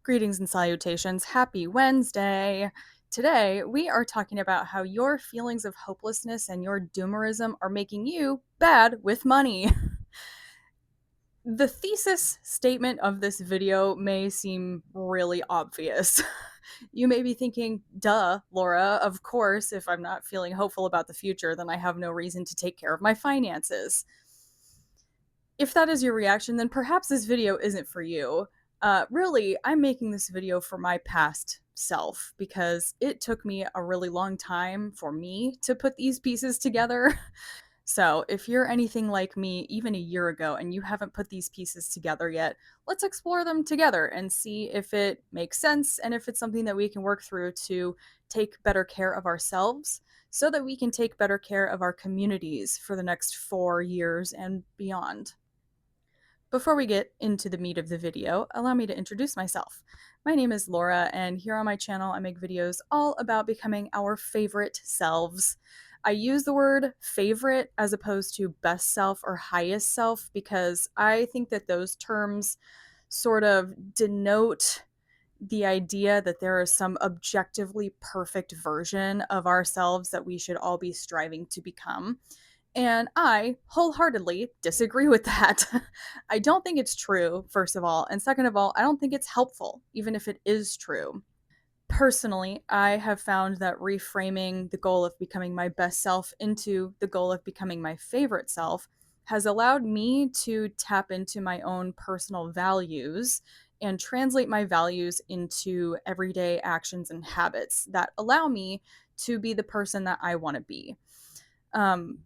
Greetings and salutations. Happy Wednesday. Today, we are talking about how your feelings of hopelessness and your doomerism are making you bad with money. The thesis statement of this video may seem really obvious. You may be thinking, duh, Laura, of course, if I'm not feeling hopeful about the future, then I have no reason to take care of my finances. If that is your reaction, then perhaps this video isn't for you. Really, I'm making this video for my past self because it took me a really long time for me to put these pieces together. So, if you're anything like me even a year ago and you haven't put these pieces together yet, let's explore them together and see if it makes sense and if it's something that we can work through to take better care of ourselves so that we can take better care of our communities for the next 4 years and beyond. Before we get into the meat of the video, allow me to introduce myself. My name is Laura, and here on my channel, I make videos all about becoming our favorite selves. I use the word favorite as opposed to best self or highest self because I think that those terms sort of denote the idea that there is some objectively perfect version of ourselves that we should all be striving to become. And I wholeheartedly disagree with that. I don't think it's true, first of all. And second of all, I don't think it's helpful, even if it is true. Personally, I have found that reframing the goal of becoming my best self into the goal of becoming my favorite self has allowed me to tap into my own personal values and translate my values into everyday actions and habits that allow me to be the person that I want to be. Um,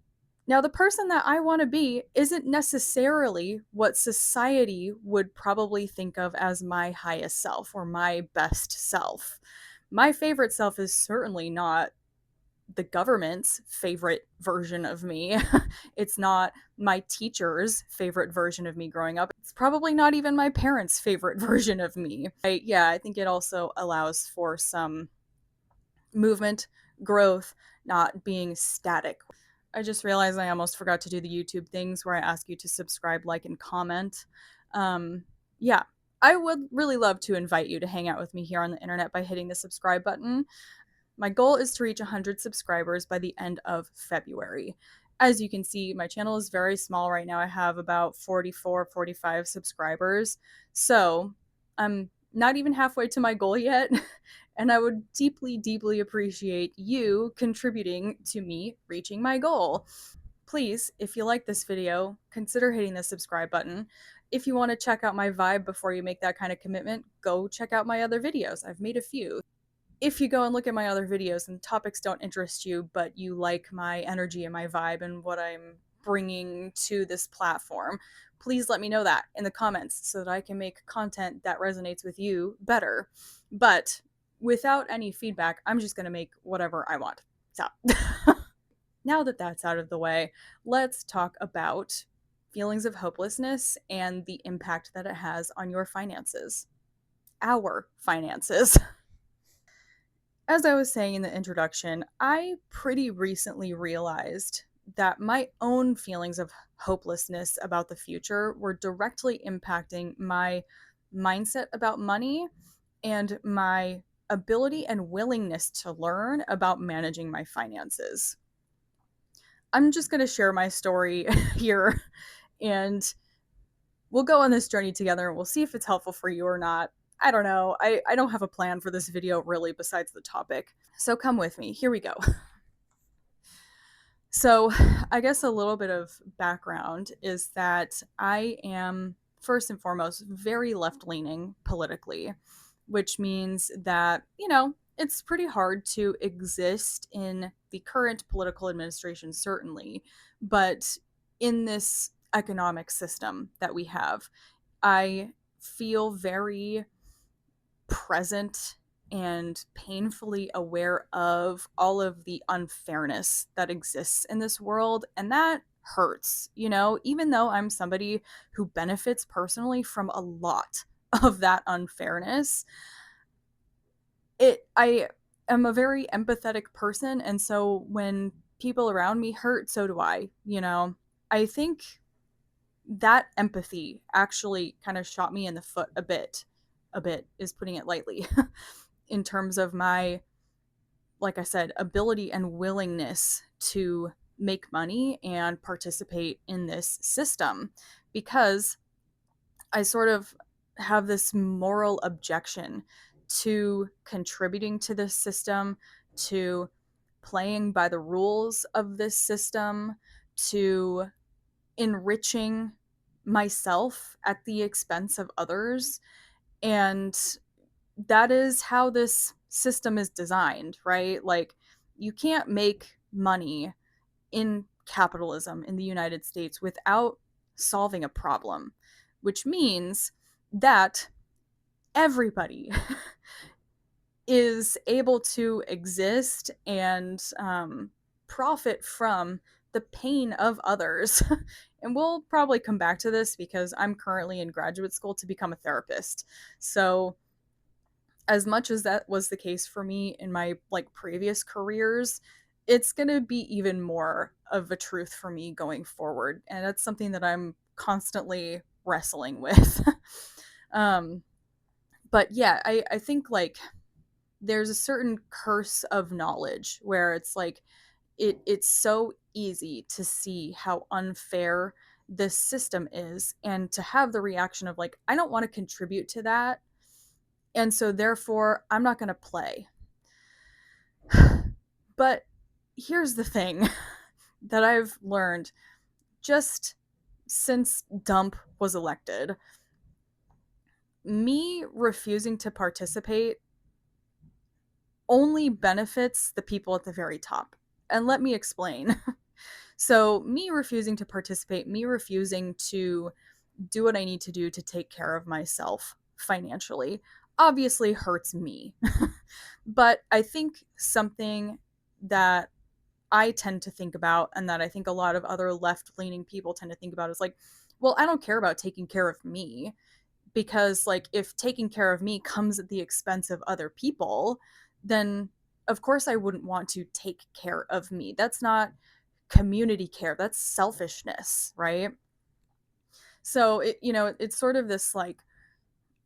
Now, the person that I want to be isn't necessarily what society would probably think of as my highest self or my best self. My favorite self is certainly not the government's favorite version of me. It's not my teacher's favorite version of me growing up. It's probably not even my parents' favorite version of me. I think it also allows for some movement, growth, not being static. I just realized I almost forgot to do the YouTube things where I ask you to subscribe, like, and comment. Um, yeah, I would really love to invite you to hang out with me here on the internet by hitting the subscribe button. My goal is to reach 100 subscribers by the end of February. As you can see, my channel is very small right now. I have about 44, 45 subscribers. So I'm not even halfway to my goal yet. And I would deeply, deeply appreciate you contributing to me reaching my goal. Please, if you like this video, consider hitting the subscribe button. If you want to check out my vibe before you make that kind of commitment, go check out my other videos. I've made a few. If you go and look at my other videos and topics don't interest you, but you like my energy and my vibe and what I'm bringing to this platform, please let me know that in the comments so that I can make content that resonates with you better. But without any feedback, I'm just going to make whatever I want. So, now that that's out of the way, let's talk about feelings of hopelessness and the impact that it has on your finances. Our finances. As I was saying in the introduction, I pretty recently realized that my own feelings of hopelessness about the future were directly impacting my mindset about money and my ability and willingness to learn about managing my finances. I'm just going to share my story here and we'll go on this journey together and we'll see if it's helpful for you or not. I don't know. I don't have a plan for this video really besides the topic. So come with me. Here we go. So, I guess a little bit of background is that I am, first and foremost, very left leaning politically, which means that, it's pretty hard to exist in the current political administration, certainly, but in this economic system that we have, I feel very present and painfully aware of all of the unfairness that exists in this world. And that hurts, even though I'm somebody who benefits personally from a lot of that unfairness. I am a very empathetic person. And so when people around me hurt, so do I. I think that empathy actually kind of shot me in the foot a bit a bit is putting it lightly, in terms of my, like I said, ability and willingness to make money and participate in this system, because I sort of have this moral objection to contributing to this system, to playing by the rules of this system, to enriching myself at the expense of others. And that is how this system is designed, right? Like, you can't make money in capitalism in the United States without solving a problem, which means that everybody is able to exist and profit from the pain of others. And we'll probably come back to this because I'm currently in graduate school to become a therapist. So, as much as that was the case for me in my like previous careers, it's going to be even more of a truth for me going forward, and that's something that I'm constantly wrestling with. um but yeah, I think like there's a certain curse of knowledge where it's like it's so easy to see how unfair this system is, and to have the reaction of like, I don't want to contribute to that, and so therefore I'm not going to play. But here's the thing that I've learned just since Dump was elected: me refusing to participate only benefits the people at the very top. And let me explain. So, me refusing to participate, me refusing to do what I need to do to take care of myself financially, obviously hurts me. But I think something that I tend to think about, and that I think a lot of other left leaning people tend to think about, is like, well, I don't care about taking care of me, because, like, if taking care of me comes at the expense of other people, then of course I wouldn't want to take care of me. That's not community care, that's selfishness, right? So, it's sort of this like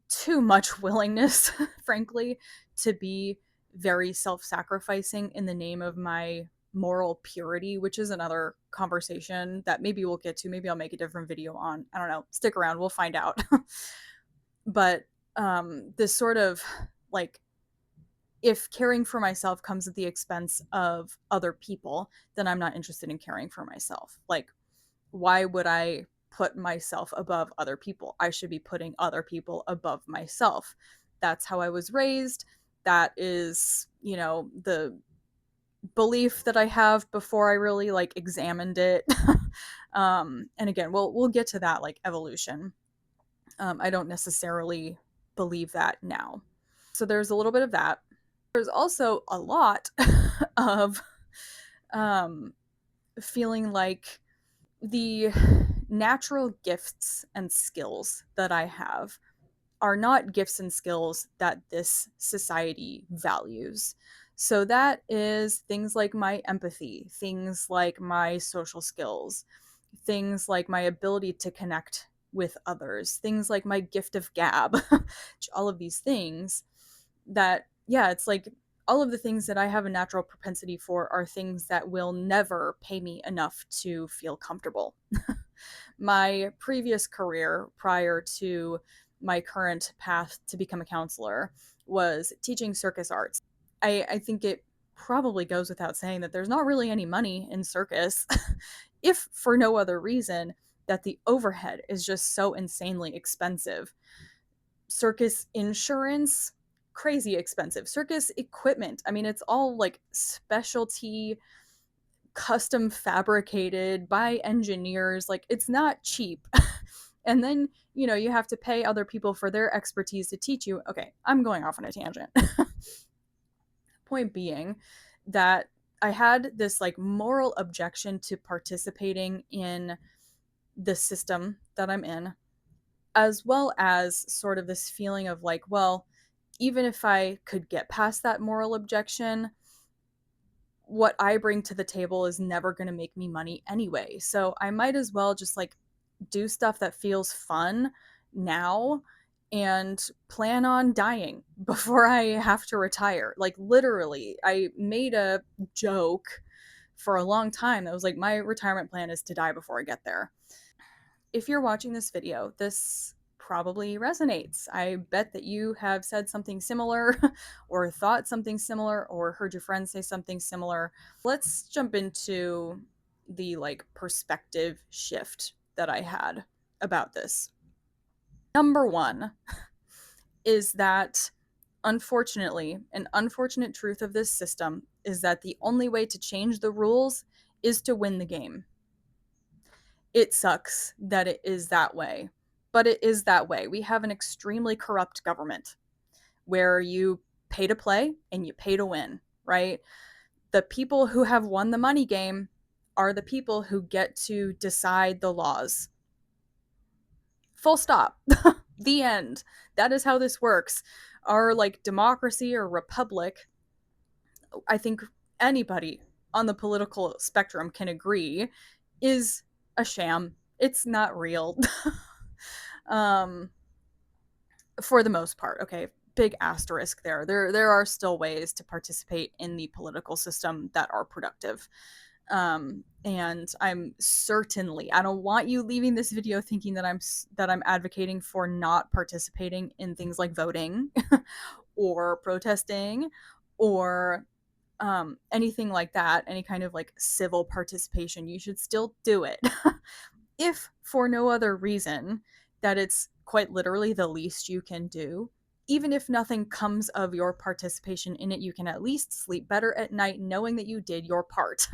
too much willingness, frankly, to be very self sacrificing in the name of my moral purity, which is another conversation that maybe we'll get to. Maybe I'll make a different video on. I don't know. Stick around, we'll find out. But this sort of like, if caring for myself comes at the expense of other people, then I'm not interested in caring for myself. Like, why would I put myself above other people? I should be putting other people above myself. That's how I was raised. That is, the belief that I have before I really like examined it. And again, we'll get to that like evolution. I don't necessarily believe that now. So there's a little bit of that. There's also a lot of um, feeling like the natural gifts and skills that I have are not gifts and skills that this society values. So that is things like my empathy, things like my social skills, things like my ability to connect with others, things like my gift of gab, all of these things that, yeah, it's like all of the things that I have a natural propensity for are things that will never pay me enough to feel comfortable. My previous career prior to my current path to become a counselor was teaching circus arts. I think it probably goes without saying that there's not really any money in circus, if for no other reason that the overhead is just so insanely expensive. Circus insurance, crazy expensive. Circus equipment, I mean, it's all like specialty, custom fabricated by engineers. Like, it's not cheap. And then, you have to pay other people for their expertise to teach you. Okay, I'm going off on a tangent. Point being that I had this like moral objection to participating in the system that I'm in, as well as sort of this feeling of like, well, even if I could get past that moral objection, what I bring to the table is never going to make me money anyway. So I might as well just like do stuff that feels fun now and plan on dying before I have to retire. Like, literally, I made a joke for a long time that was like, my retirement plan is to die before I get there. If you're watching this video, this probably resonates. I bet that you have said something similar or thought something similar or heard your friends say something similar. Let's jump into the like perspective shift that I had about this. Number 1 is that, unfortunately, an unfortunate truth of this system is that the only way to change the rules is to win the game. It sucks that it is that way, but it is that way. We have an extremely corrupt government where you pay to play and you pay to win, right? The people who have won the money game are the people who get to decide the laws. Full stop. The end. That is how this works. Our like democracy or republic, I think anybody on the political spectrum can agree, is a sham. It's not real. um, for the most part, okay? Big asterisk there. There are still ways to participate in the political system that are productive. And I'm certainly, I don't want you leaving this video thinking that I'm advocating for not participating in things like voting or protesting or anything like that, any kind of like civil participation. You should still do it. If for no other reason that it's quite literally the least you can do. Even if nothing comes of your participation in it, you can at least sleep better at night knowing that you did your part.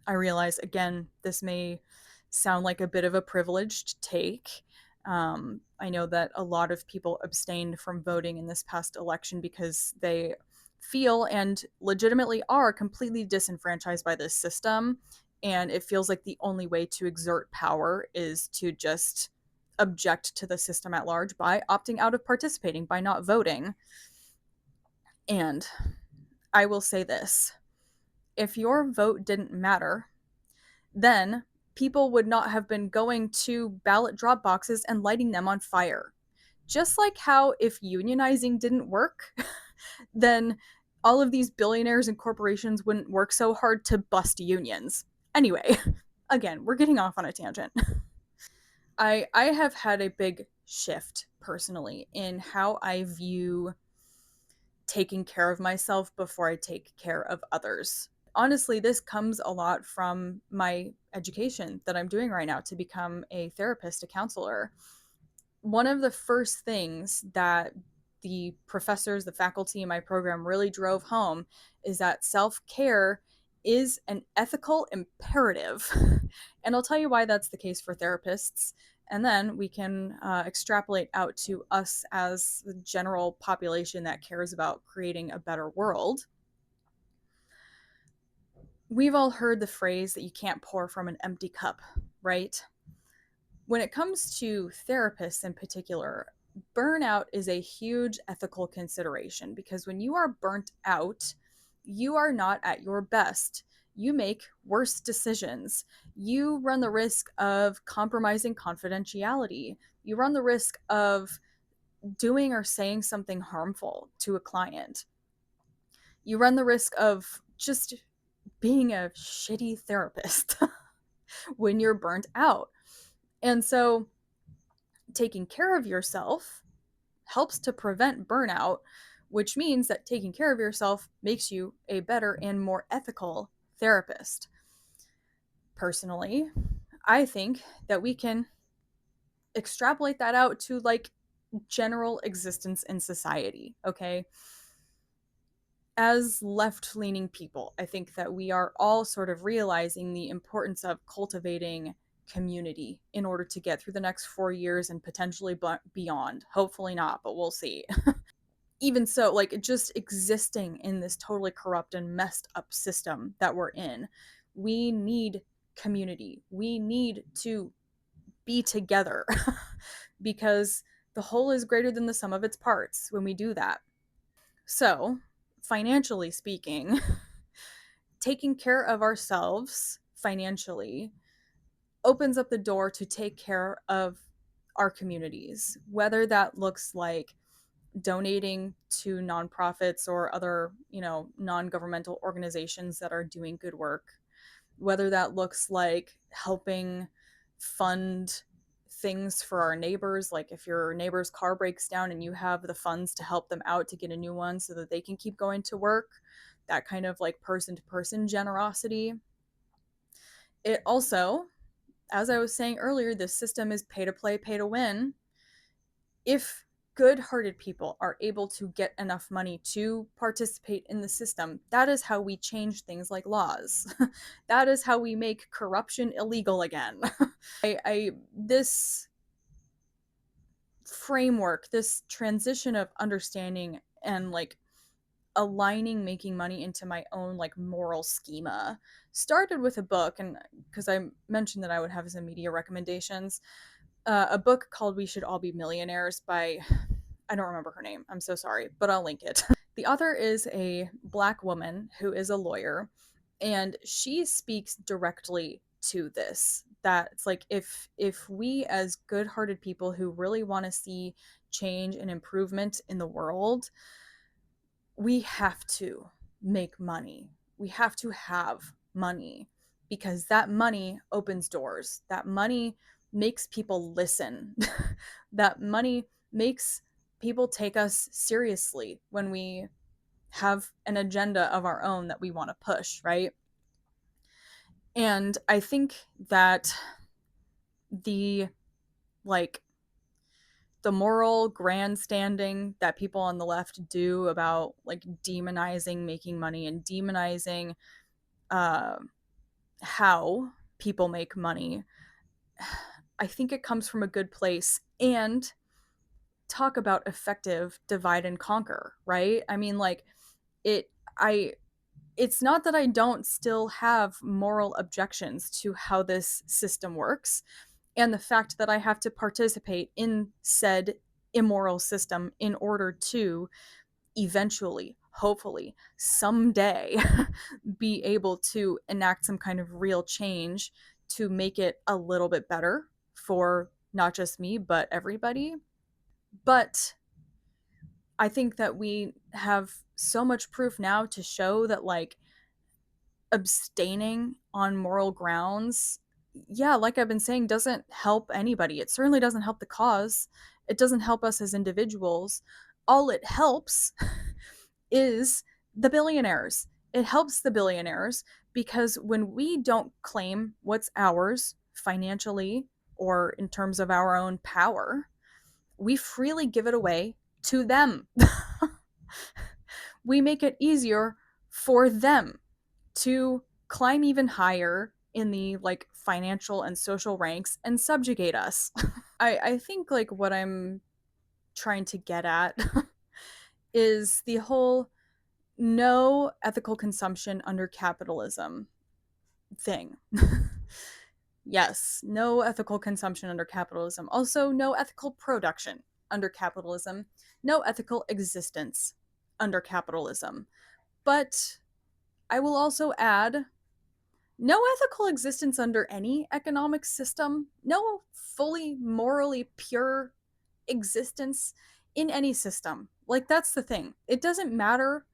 I realize, again, this may sound like a bit of a privileged take. I know that a lot of people abstained from voting in this past election because they feel and legitimately are completely disenfranchised by this system. And it feels like the only way to exert power is to just object to the system at large by opting out of participating, by not voting. And I will say this, if your vote didn't matter, then people would not have been going to ballot drop boxes and lighting them on fire. Just like how if unionizing didn't work, then all of these billionaires and corporations wouldn't work so hard to bust unions. Anyway, again, we're getting off on a tangent. I have had a big shift personally in how I view taking care of myself before I take care of others. Honestly, this comes a lot from my education that I'm doing right now to become a therapist, a counselor. One of the first things that the professors, the faculty in my program really drove home is that self care is an ethical imperative. And I'll tell you why that's the case for therapists. And then we can extrapolate out to us as the general population that cares about creating a better world. We've all heard the phrase that you can't pour from an empty cup, right? When it comes to therapists in particular, burnout is a huge ethical consideration because when you are burnt out, you are not at your best. You make worse decisions. You run the risk of compromising confidentiality. You run the risk of doing or saying something harmful to a client. You run the risk of just being a shitty therapist when you're burnt out. And so taking care of yourself helps to prevent burnout, which means that taking care of yourself makes you a better and more ethical therapist. Personally, I think that we can extrapolate that out to like general existence in society, okay? As left leaning people, I think that we are all sort of realizing the importance of cultivating community in order to get through the next 4 years and potentially beyond. Hopefully not, but we'll see. Even so, like just existing in this totally corrupt and messed up system that we're in, we need community. We need to be together because the whole is greater than the sum of its parts when we do that. So, financially speaking, taking care of ourselves financially opens up the door to take care of our communities, whether that looks like donating to nonprofits or other, non-governmental organizations that are doing good work, whether that looks like helping fund things for our neighbors, like if your neighbor's car breaks down and you have the funds to help them out to get a new one so that they can keep going to work, that kind of like person to person generosity. It also, as I was saying earlier, this system is pay to play, pay to win. If good-hearted people are able to get enough money to participate in the system, that is how we change things like laws. That is how we make corruption illegal again. This framework, this transition of understanding and like aligning making money into my own like moral schema started with a book. And because I mentioned that I would have some media recommendations, a book called We Should All Be Millionaires by, I don't remember her name, I'm so sorry, but I'll link it. The author is a Black woman who is a lawyer, and she speaks directly to this, that it's like if we as good-hearted people who really want to see change and improvement in the world, we have to make money. We have to have money, because that money opens doors. That money makes people listen. That money makes people take us seriously when we have an agenda of our own that we want to push, right? And I think that the like the moral grandstanding that people on the left do about like demonizing making money and demonizing uh, how people make money, I think it comes from a good place. And talk about effective divide and conquer, right? I mean, like it, I, it's not that I don't still have moral objections to how this system works and the fact that I have to participate in said immoral system in order to eventually, hopefully, someday be able to enact some kind of real change to make it a little bit better for not just me, but everybody. But I think that we have so much proof now to show that, like, abstaining on moral grounds, yeah, like I've been saying, doesn't help anybody. It certainly doesn't help the cause. It doesn't help us as individuals. All it helps is the billionaires. It helps the billionaires because when we don't claim what's ours financially or in terms of our own power, we freely give it away to them. We make it easier for them to climb even higher in the like financial and social ranks and subjugate us. I think like what I'm trying to get at is the whole no ethical consumption under capitalism thing. Yes, no ethical consumption under capitalism. Also, no ethical production under capitalism. No ethical existence under capitalism. But I will also add no ethical existence under any economic system. No fully morally pure existence in any system. Like, that's the thing. It doesn't matter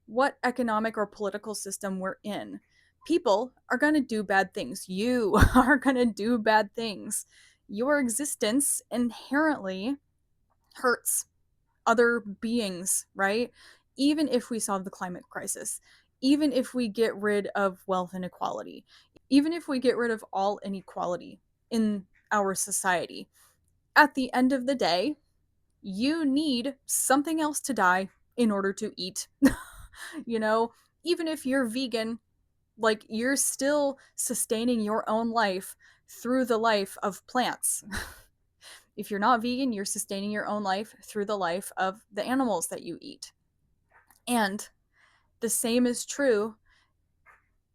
what economic or political system we're in. People are going to do bad things. You are going to do bad things. Your existence inherently hurts other beings, right? Even if we solve the climate crisis, even if we get rid of wealth inequality, even if we get rid of all inequality in our society, at the end of the day, you need something else to die in order to eat. You know, even if you're vegan, like you're still sustaining your own life through the life of plants. If you're not vegan, you're sustaining your own life through the life of the animals that you eat. And the same is true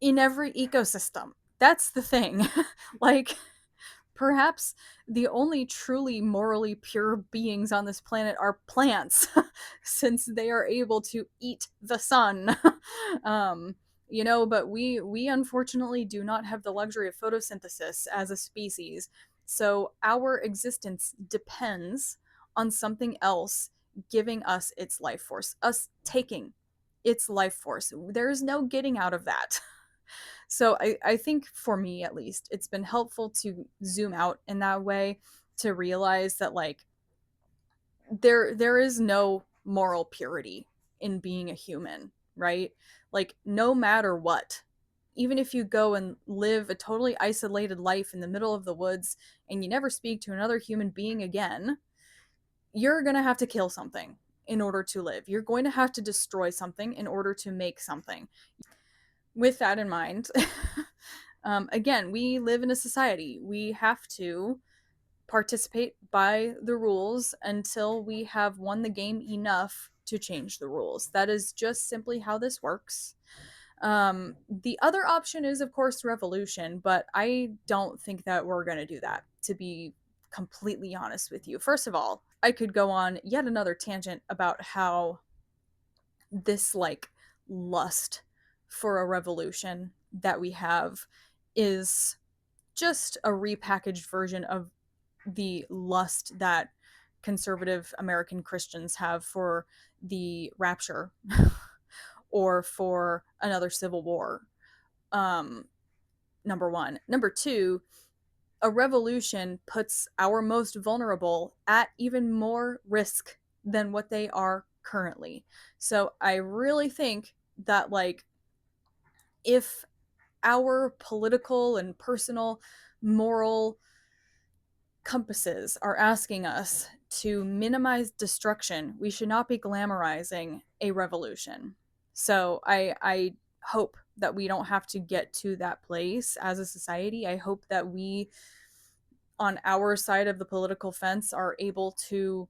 in every ecosystem. That's the thing. Like, perhaps the only truly morally pure beings on this planet are plants, since they are able to eat the sun. um, but we unfortunately do not have the luxury of photosynthesis as a species. So our existence depends on something else giving us its life force, us taking its life force. There is no getting out of that. So I think for me at least, it's been helpful to zoom out in that way to realize that like there is no moral purity in being a human, right? Like no matter what, even if you go and live a totally isolated life in the middle of the woods and you never speak to another human being again, you're going to have to kill something in order to live. You're going to have to destroy something in order to make something. With that in mind, again, we live in a society. We have to participate by the rules until we have won the game enough to change the rules. That is just simply how this works. The other option is, of course, revolution, but I don't think that we're going to do that, to be completely honest with you. First of all, I could go on yet another tangent about how this like lust for a revolution that we have is just a repackaged version of the lust that conservative American Christians have for the rapture or for another civil war. Um, Number one. Number two, a revolution puts our most vulnerable at even more risk than what they are currently. So I really think that, like, if our political and personal moral compasses are asking us to minimize destruction, we should not be glamorizing a revolution. So I hope that we don't have to get to that place as a society. I hope that we on our side of the political fence are able to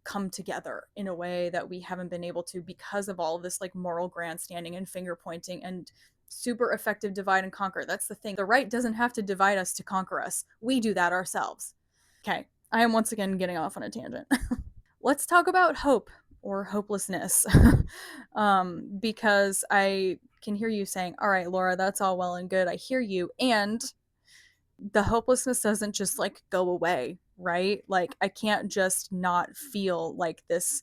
come together in a way that we haven't been able to because of all of this like moral grandstanding and finger pointing and super effective divide and conquer. That's the thing. The right doesn't have to divide us to conquer us. We do that ourselves. Okay, I am once again getting off on a tangent. Let's talk about hope or hopelessness. Because I can hear you saying, all right, Laura, that's all well and good. I hear you. And the hopelessness doesn't just like go away, right? Like, I can't just not feel like this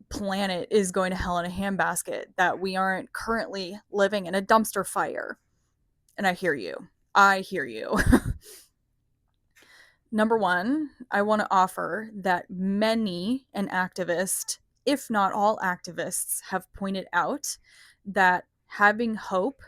planet is going to hell in a handbasket, that we aren't currently living in a dumpster fire. And I hear you. I hear you. Number one, I want to offer that many an activist, if not all activists, have pointed out that having hope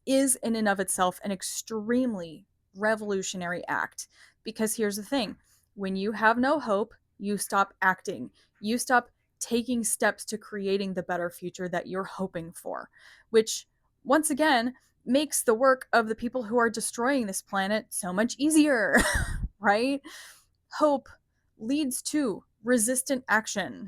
is in and of itself an extremely revolutionary act. Because here's the thing, when you have no hope, you stop acting, you stop taking steps to creating the better future that you're hoping for, which once again makes the work of the people who are destroying this planet so much easier. Right? Hope leads to resistant action.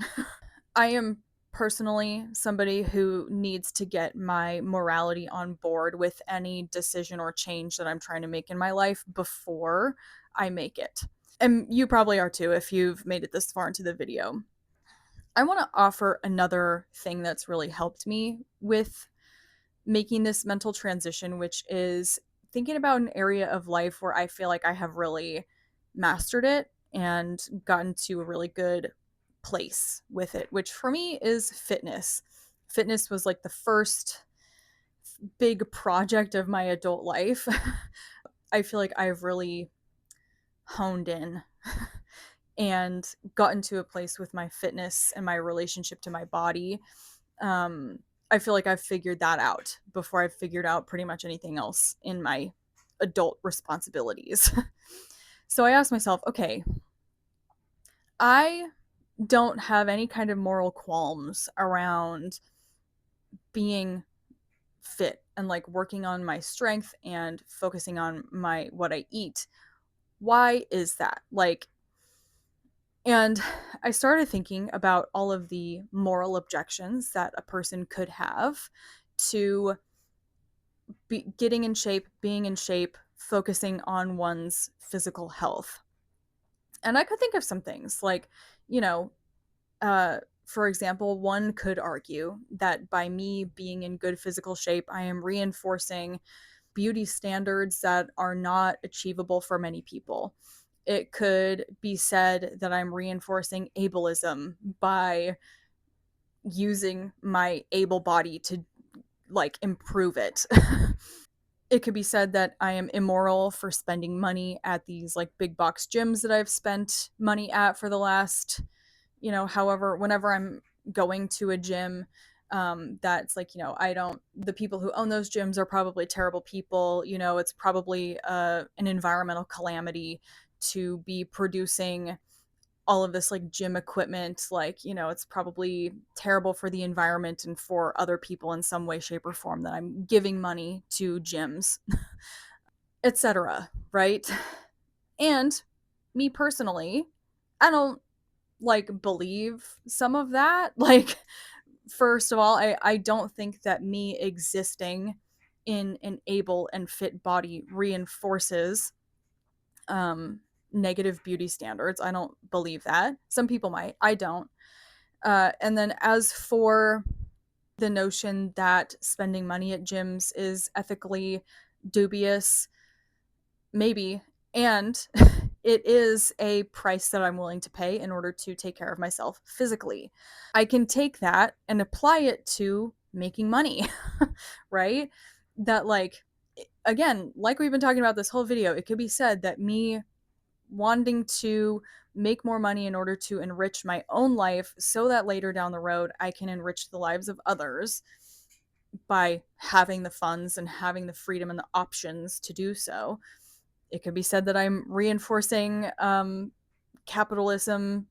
I am personally somebody who needs to get my morality on board with any decision or change that I'm trying to make in my life before I make it. And you probably are too if you've made it this far into the video. I want to offer another thing that's really helped me with making this mental transition, which is thinking about an area of life where I feel like I have really mastered it and gotten to a really good place with it, which for me is fitness. Fitness was like the first big project of my adult life. I feel like I've really honed in and gotten to a place with my fitness and my relationship to my body. I feel like I've figured that out before I've figured out pretty much anything else in my adult responsibilities. So I asked myself, okay, I don't have any kind of moral qualms around being fit and like working on my strength and focusing on my what I eat. Why is that? Like, and I started thinking about all of the moral objections that a person could have to getting in shape, being in shape, focusing on one's physical health. And I could think of some things like, you know, for example, one could argue that by me being in good physical shape, I am reinforcing beauty standards that are not achievable for many people. It could be said that I'm reinforcing ableism by using my able body to like improve it. It could be said that I am immoral for spending money at these like big box gyms that I've spent money at for the last, however, whenever I'm going to a gym. That's like, I don't, the people who own those gyms are probably terrible people. It's probably an environmental calamity to be producing all of this like gym equipment. Like, it's probably terrible for the environment and for other people in some way, shape, or form that I'm giving money to gyms, etc. Right? And me personally, I don't like believe some of that. Like, first of all, I don't think that me existing in an able and fit body reinforces um, negative beauty standards. I don't believe that. Some people might. I don't. And then as for the notion that spending money at gyms is ethically dubious, maybe. And it is a price that I'm willing to pay in order to take care of myself physically. I can take that and apply it to making money, right? That, like, again, like we've been talking about this whole video, it could be said that me wanting to make more money in order to enrich my own life so that later down the road I can enrich the lives of others by having the funds and having the freedom and the options to do so. It could be said that I'm reinforcing capitalism.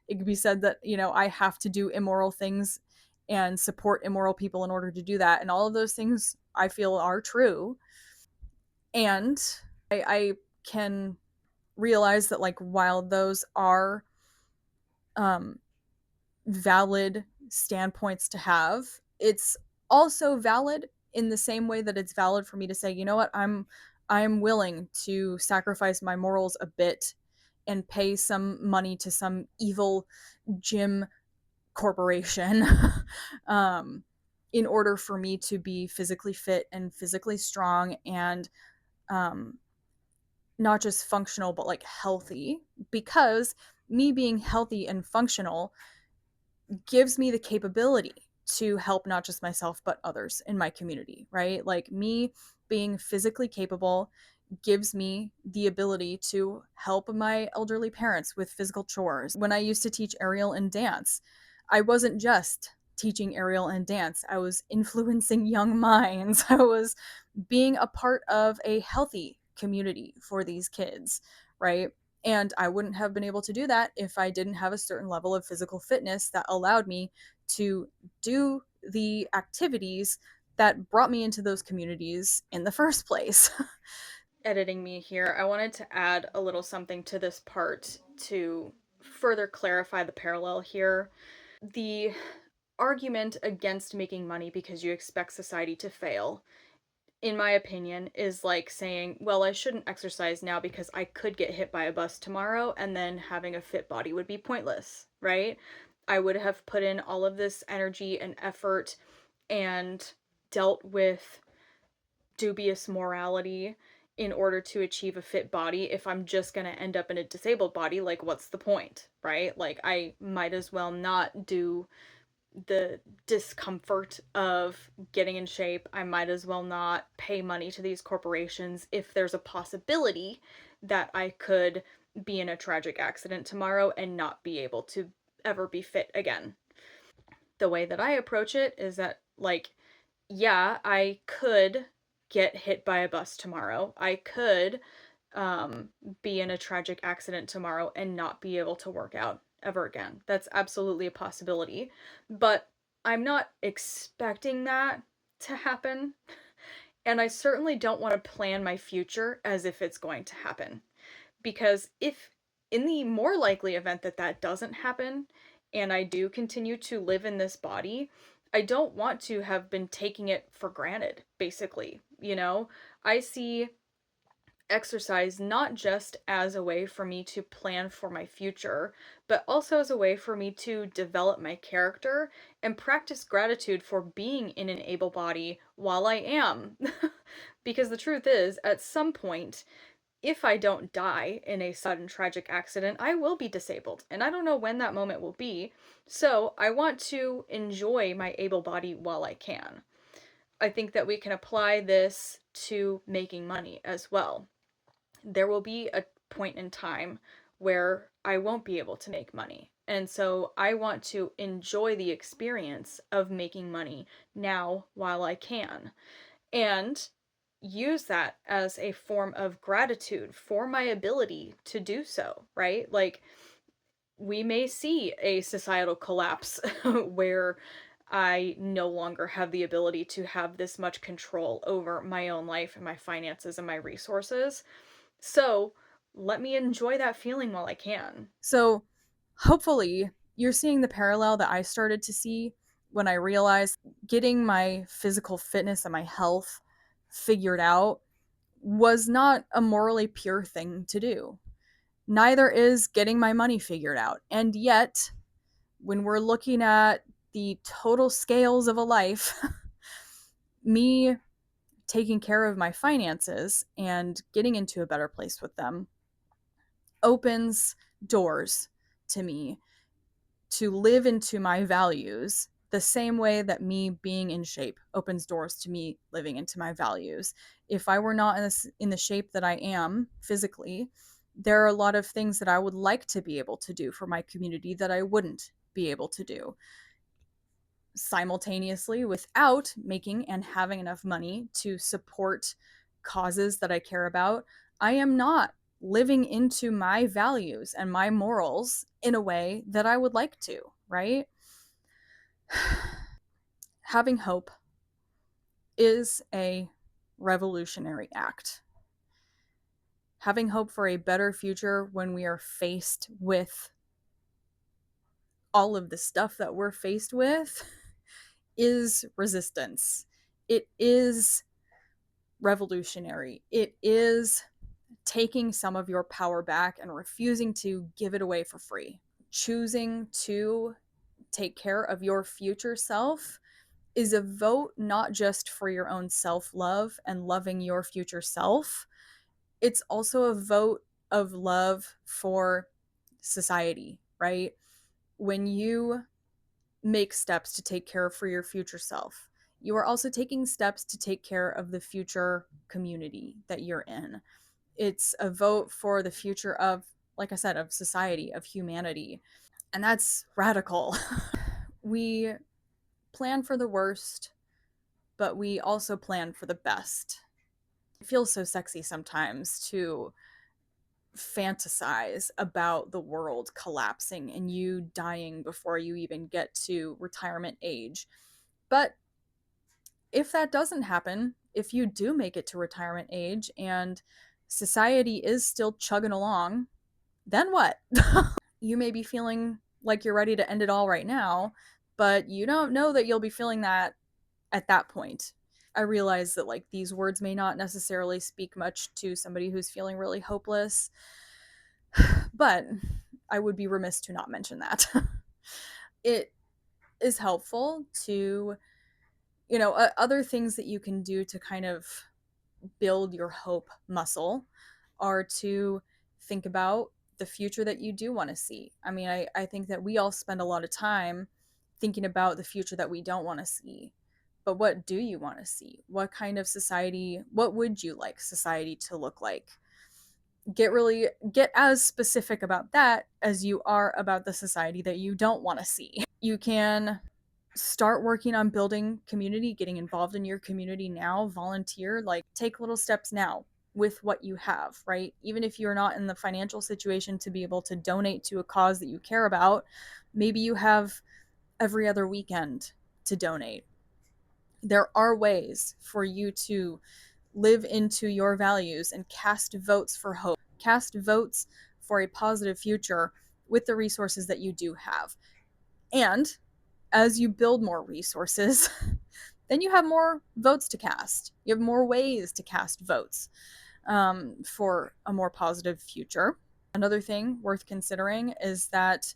It could be said that, I have to do immoral things and support immoral people in order to do that. And all of those things I feel are true. And I can realize that, like, while those are um, valid standpoints to have, it's also valid in the same way that it's valid for me to say, you know what, I'm willing to sacrifice my morals a bit and pay some money to some evil gym corporation um, in order for me to be physically fit and physically strong and um, not just functional, but like healthy. Because me being healthy and functional gives me the capability to help not just myself but others in my community, right? Like, me being physically capable gives me the ability to help my elderly parents with physical chores. When I used to teach aerial and dance, I wasn't just teaching aerial and dance, I was influencing young minds. I was being a part of a healthy community for these kids, right? And I wouldn't have been able to do that if I didn't have a certain level of physical fitness that allowed me to do the activities that brought me into those communities in the first place. Editing me here, I wanted to add a little something to this part to further clarify the parallel here. The argument against making money because you expect society to fail, in my opinion, is like saying, well, I shouldn't exercise now because I could get hit by a bus tomorrow and then having a fit body would be pointless, right? I would have put in all of this energy and effort and dealt with dubious morality in order to achieve a fit body. If I'm just going to end up in a disabled body, like, what's the point, right? Like, I might as well not do the discomfort of getting in shape. I might as well not pay money to these corporations if there's a possibility that I could be in a tragic accident tomorrow and not be able to ever be fit again. The way that I approach it is that, like, yeah, I could get hit by a bus tomorrow. I could um, be in a tragic accident tomorrow and not be able to work out ever again. That's absolutely a possibility. But I'm not expecting that to happen. And I certainly don't want to plan my future as if it's going to happen. Because if, in the more likely event that that doesn't happen, and I do continue to live in this body, I don't want to have been taking it for granted, basically. I see exercise not just as a way for me to plan for my future, but also as a way for me to develop my character and practice gratitude for being in an able body while I am. Because the truth is, at some point, if I don't die in a sudden tragic accident, I will be disabled. And I don't know when that moment will be. So I want to enjoy my able body while I can. I think that we can apply this to making money as well. There will be a point in time where I won't be able to make money. And so I want to enjoy the experience of making money now while I can. And use that as a form of gratitude for my ability to do so, right? Like, we may see a societal collapse where I no longer have the ability to have this much control over my own life and my finances and my resources. So, let me enjoy that feeling while I can. So, hopefully, you're seeing the parallel that I started to see when I realized getting my physical fitness and my health figured out was not a morally pure thing to do. Neither is getting my money figured out. And yet, when we're looking at the total scales of a life, me taking care of my finances and getting into a better place with them opens doors to me to live into my values the same way that me being in shape opens doors to me living into my values. If I were not in the shape that I am physically, there are a lot of things that I would like to be able to do for my community that I wouldn't be able to do simultaneously without making and having enough money to support causes that I care about. I am not living into my values and my morals in a way that I would like to, right? Having hope is a revolutionary act. Having hope for a better future when we are faced with all of the stuff that we're faced with is resistance. It is revolutionary. It is taking some of your power back and refusing to give it away for free. Choosing to take care of your future self is a vote not just for your own self love and loving your future self, it's also a vote of love for society, right? When you make steps to take care for your future self, you are also taking steps to take care of the future community that you're in. It's a vote for the future of, like I said, of society, of humanity. And that's radical. We plan for the worst, but we also plan for the best. It feels so sexy sometimes to fantasize about the world collapsing and you dying before you even get to retirement age. But if that doesn't happen, if you do make it to retirement age and society is still chugging along, then what? You may be feeling like you're ready to end it all right now, but you don't know that you'll be feeling that at that point. I realize that like these words may not necessarily speak much to somebody who's feeling really hopeless, but I would be remiss to not mention that. It is helpful to, other things that you can do to kind of build your hope muscle are to think about the future that you do want to see. I mean, I think that we all spend a lot of time thinking about the future that we don't want to see. But what do you want to see? What kind of society, what would you like society to look like? Get as specific about that as you are about the society that you don't want to see. You can start working on building community, getting involved in your community now, volunteer, like take little steps now with what you have, right? Even if you're not in the financial situation to be able to donate to a cause that you care about, maybe you have every other weekend to donate. There are ways for you to live into your values and cast votes for hope, cast votes for a positive future with the resources that you do have. And as you build more resources, then you have more votes to cast. You have more ways to cast votes for a more positive future. Another thing worth considering is that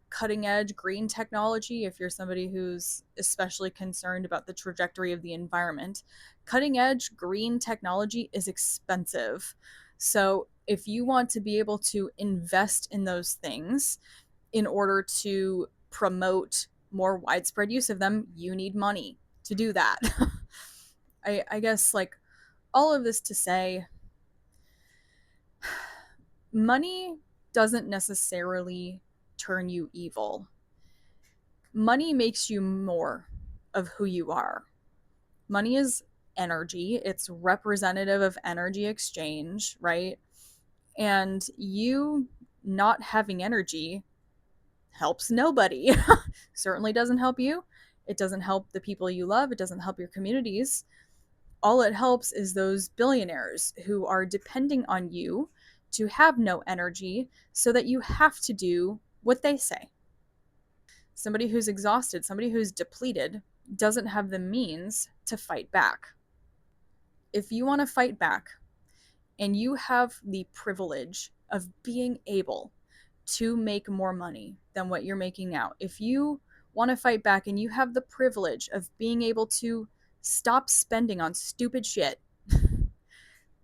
cutting edge green technology, if you're somebody who's especially concerned about the trajectory of the environment, cutting edge green technology is expensive. So if you want to be able to invest in those things in order to promote more widespread use of them, you need money to do that. I guess, like, all of this to say, money doesn't necessarily turn you evil. Money makes you more of who you are. Money is energy, it's representative of energy exchange, right? And you not having energy helps nobody. Certainly doesn't help you. It doesn't help the people you love. It doesn't help your communities. All it helps is those billionaires who are depending on you to have no energy so that you have to do what they say. Somebody who's exhausted, somebody who's depleted, doesn't have the means to fight back. If you want to fight back and you have the privilege of being able to make more money than what you're making now, if you want to fight back and you have the privilege of being able to stop spending on stupid shit,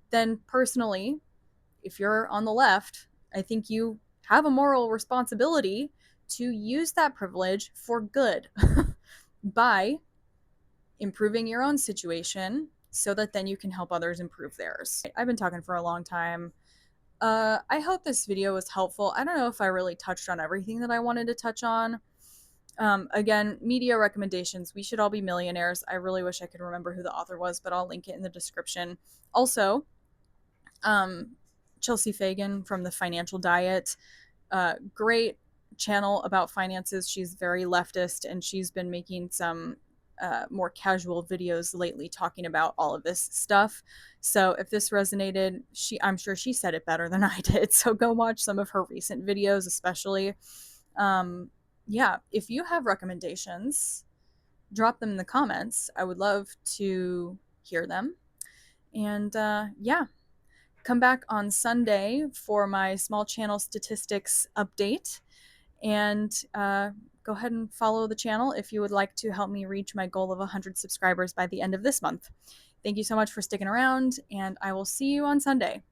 then personally, if you're on the left, I think you have a moral responsibility to use that privilege for good by improving your own situation so that then you can help others improve theirs. I've been talking for a long time. I hope this video was helpful. I don't know if I really touched on everything that I wanted to touch on. Again, media recommendations. We Should All Be Millionaires. I really wish I could remember who the author was, but I'll link it in the description. Also, um, Chelsea Fagan from The Financial Diet. Great channel about finances. She's very leftist, and she's been making some more casual videos lately talking about all of this stuff. So if this resonated, I'm sure she said it better than I did. So go watch some of her recent videos, especially. Um, yeah, if you have recommendations, drop them in the comments. I would love to hear them. And yeah, come back on Sunday for my small channel statistics update. And go ahead and follow the channel if you would like to help me reach my goal of 100 subscribers by the end of this month. Thank you so much for sticking around, and I will see you on Sunday.